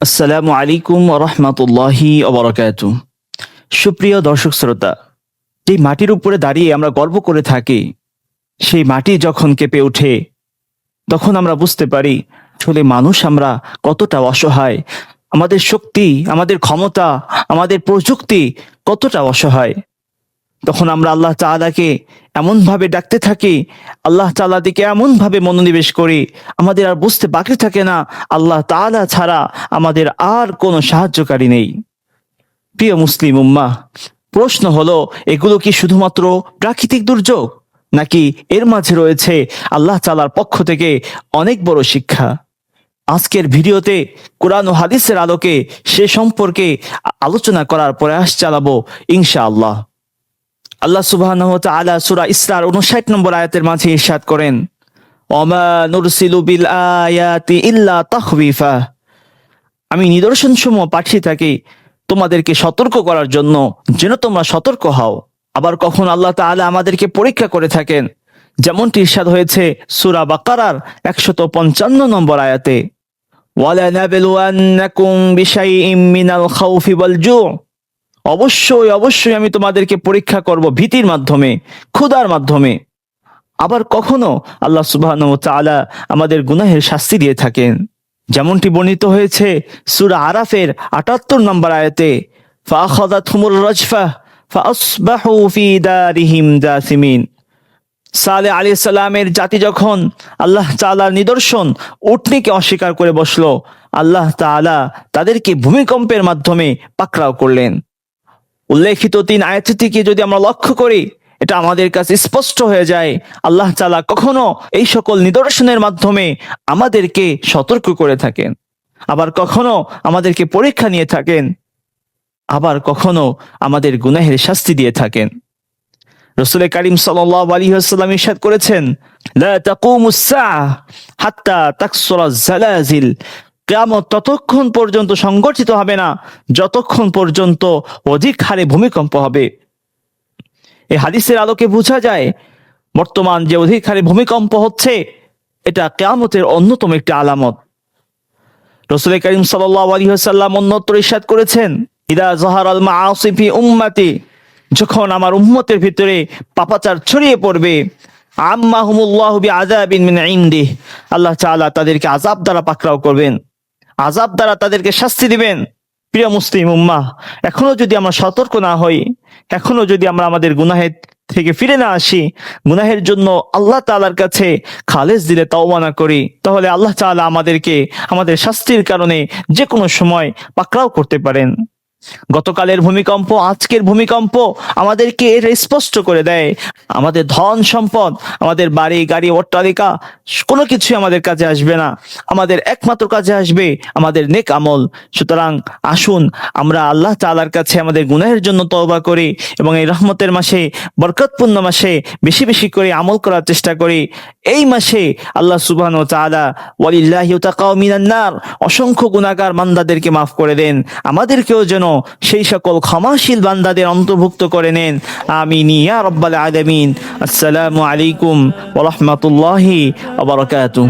আসসালামু আলাইকুম রহমতুল্লাহি ওবরাকাতুহ। সুপ্রিয় দর্শক শ্রোতা, যে মাটির উপরে দাঁড়িয়ে আমরা গর্ব করে থাকি, সেই মাটি যখন কেঁপে ওঠে তখন আমরা বুঝতে পারি আসলে মানুষ আমরা কতটা অসহায়। আমাদের শক্তি, আমাদের ক্ষমতা, আমাদের প্রযুক্তি কতটা অসহায়। তখন আমরা আল্লাহ তাআলাকে এমনভাবে ডাকতে থাকি, আল্লাহ তাআলার দিকে এমনভাবে মনোনিবেশ করি, আমাদের আর বুঝতে বাকি থাকে না আল্লাহ তাআলা ছাড়া আমাদের আর কোনো সাহায্যকারী নেই। প্রিয় মুসলিম উম্মাহ, প্রশ্ন হলো, এগুলো কি শুধুমাত্র প্রাকৃতিক দুর্যোগ, নাকি এর মাঝে রয়েছে আল্লাহ তাআলার পক্ষ থেকে অনেক বড় শিক্ষা? আজকের ভিডিওতে কোরআন ও হাদিসের আলোকে সে সম্পর্কে আলোচনা করার প্রয়াস চালাবো ইনশাআল্লাহ। আল্লাহ সুবহানাহু ওয়া তাআলা সূরা ইসরার ৫৯ নম্বর আয়াতের মাঝে ইরশাদ করেন, ওমা নুরসিলু বিল আয়াতি ইল্লা তাখওয়িফা। আমি নিদর্শনসমূহ পাঠিয়ে থাকি তোমাদেরকে সতর্ক করার জন্য, যেন তোমরা সতর্ক হও। আবার কখন আল্লাহ তাআলা আমাদেরকে পরীক্ষা করে থাকেন, যেমনটি ইরশাদ হয়েছে সূরা বাকারার ১৫৫ নম্বর আয়াতে, ওয়ালা নাবলুয়ান্নাকুম বিশাইইম মিনাল খাউফি ওয়াল জু'। অবশ্যই অবশ্যই আমি তোমাদেরকে পরীক্ষা করব ভীতির মাধ্যমে, ক্ষুধার মাধ্যমে। আবার কখনো আল্লাহ সুবহানাহু ওয়া তাআলা আমাদের গুনাহের শাস্তি দিয়ে থাকেন, যেমনটি বর্ণিত হয়েছে সূরা আরাফের ৭৮ নম্বর আয়াতে, ফাআখাযাতহুমুর রাজফা ফাআসবাহু ফি দারিহিম জাসিমিন। সালেহ আলাইহিস সালামের জাতি যখন আল্লাহ তাআলার নিদর্শন উটনীকে অস্বীকার করে বসলো, আল্লাহ তাআলা তাদেরকে ভূমিকম্পের মাধ্যমে পাকড়াও করলেন। উল্লেখিত ৩ আয়াত থেকে যদি আমরা লক্ষ্য করি, এটা আমাদের কাছে স্পষ্ট হয়ে যায় আল্লাহ তাআলা কখনো এই সকল নিদর্শনের মাধ্যমে আমাদেরকে সতর্ক করে থাকেন, আবার কখনো আমাদেরকে পরীক্ষা নিয়ে থাকেন, আবার কখনো আমাদের গুনাহের শাস্তি দিয়ে থাকেন। রাসূল কারীম সাল্লাল্লাহু আলাইহি ওয়াসাল্লাম ইরশাদ করেছেন, লা তাকুমুস সাআহ হাত্তা তাকসুরাজ জালাজিল। কিয়ামত ততক্ষণ পর্যন্ত সংগঠিত হবে না যতক্ষণ পর্যন্ত অধিক হারে ভূমিকম্প হবে। এই হাদিসের আলোকে বোঝা যায় বর্তমান যে অধিক হারে ভূমিকম্প হচ্ছে, এটা কিয়ামতের অন্যতম একটি আলামত। রাসূল কারীম সাল্লাল্লাহু আলাইহি ওয়াসাল্লাম অন্যত্র ইরশাদ করেছেন, ইদা যাহারাল মাআসি ফি উম্মতি। যখন আমার উম্মতের ভিতরে পাপাচার ছড়িয়ে পড়বে, আম্মাহুমুল্লাহু বিআযাবিন মিন ইনদিহি। আল্লাহ তাআলা তাদেরকে আযাব দ্বারা পাকড়াও করবেন, আযাব দ্বারা তাদেরকে শাস্তি দিবেন। প্রিয় মুসলিম উম্মাহ, এখনো যদি আমরা সতর্ক না হই, এখনো যদি আমরা আমাদের গুনাহের থেকে ফিরে না আসি, গুনাহের জন্য আল্লাহ তাআলার কাছে খালেস দিলে তওবা না করি, তাহলে আল্লাহ তাআলা আমাদেরকে আমাদের শাস্তির কারণে যে কোনো সময় পাকড়াও করতে পারেন। গতকালের ভূমিকম্প, আজকের ভূমিকম্প আমাদেরকে এটা স্পষ্ট করে দেয়, আমাদের ধন সম্পদ, আমাদের বাড়ি গাড়ি অট্টালিকা কোনো কিছুই আমাদের কাজে আসবে না। আমাদের একমাত্র কাজে আসবে আমাদের নেক আমল। সুতরাং আসুন আমরা আল্লাহ তাআলার কাছে আমাদের গুনাহের জন্য তওবা করি এবং এই রহমতের মাসে, বরকতপূর্ণ মাসে বেশি বেশি করে আমল করার চেষ্টা করি। এই মাসে আল্লাহ সুবহানাহু ওয়া তাআলা ওয়ালিল্লাহি তাকাও মিনান নার, অসংখ্য গুনাহগার বান্দাদেরকে মাফ করে দেন, আমাদেরকেও যেন সেই সকল ক্ষমাশীল বান্দাদের অন্তর্ভুক্ত করে নেন। আমিন ইয়া রাব্বাল আলামিন। আসসালামু আলাইকুম ওয়া রাহমাতুল্লাহি ওয়া বারাকাতুহু।